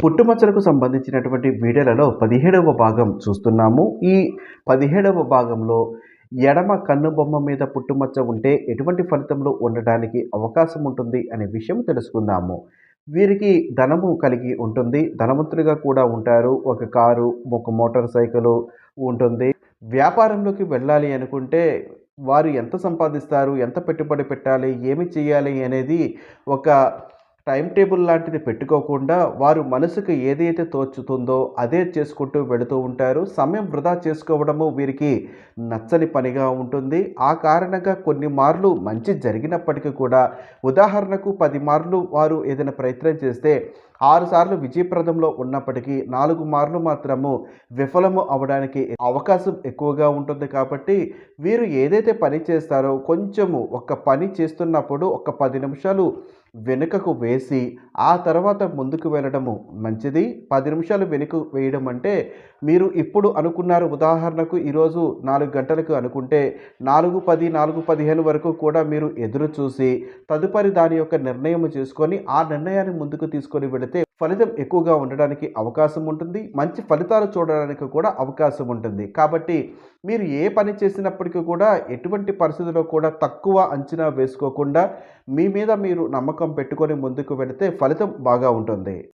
పుట్టుమచ్చలకు సంబంధించినటువంటి వీడియోలలో 17వ భాగం చూస్తున్నాము. ఈ 17వ భాగంలో ఎడమ కన్నుబొమ్మ మీద పుట్టుమచ్చ ఉంటే ఎటువంటి ఫలితంలో ఉండడానికి అవకాశం ఉంటుంది అనే విషయం తెలుసుకుందాము. వీరికి ధనము కలిగి ఉంటుంది. ధనవంతులుగా కూడా ఉంటారు. ఒక కారు, ఒక మోటార్ సైకిలు ఉంటుంది. వ్యాపారంలోకి వెళ్ళాలి అనుకుంటే వారు ఎంత సంపాదిస్తారు, ఎంత పెట్టుబడి పెట్టాలి, ఏమి చేయాలి అనేది ఒక టైం టేబుల్ లాంటిది పెట్టుకోకుండా వారు మనసుకు ఏదైతే తోచుతుందో అదే చేసుకుంటూ వెళుతూ ఉంటారు. సమయం వృధా చేసుకోవడము వీరికి నచ్చని పనిగా ఉంటుంది. ఆ కారణంగా కొన్ని మార్లు మంచి జరిగినప్పటికీ కూడా, ఉదాహరణకు 10 మార్లు వారు ఏదైనా ప్రయత్నం చేస్తే 6 సార్లు విజయప్రదంలో ఉన్నప్పటికీ 4 మార్లు మాత్రము విఫలము అవ్వడానికి అవకాశం ఎక్కువగా ఉంటుంది. కాబట్టి వీరు ఏదైతే పని చేస్తారో కొంచెము ఒక పని చేస్తున్నప్పుడు ఒక 10 నిమిషాలు వెనుకకు వేసి ఆ తర్వాత ముందుకు వెళ్ళడము మంచిది. 10 నిమిషాలు వెనుక వేయడం అంటే మీరు ఇప్పుడు అనుకున్నారు, ఉదాహరణకు ఈరోజు 4 గంటలకు అనుకుంటే 4:10, 4:15 వరకు కూడా మీరు ఎదురు చూసి తదుపరి దాని యొక్క నిర్ణయం చేసుకొని ఆ నిర్ణయాన్ని ముందుకు తీసుకొని వెళితే ఫలితం ఎక్కువగా ఉండడానికి అవకాశం ఉంటుంది. మంచి ఫలితాలు చూడడానికి కూడా అవకాశం ఉంటుంది. కాబట్టి మీరు ఏ పని చేసినప్పటికీ కూడా ఎటువంటి పరిస్థితుల్లో కూడా తక్కువ అంచనా వేసుకోకుండా మీ మీద మీరు నమ్మకం పెట్టుకొని ముందుకు వెళితే ఫలితం బాగా ఉంటుంది.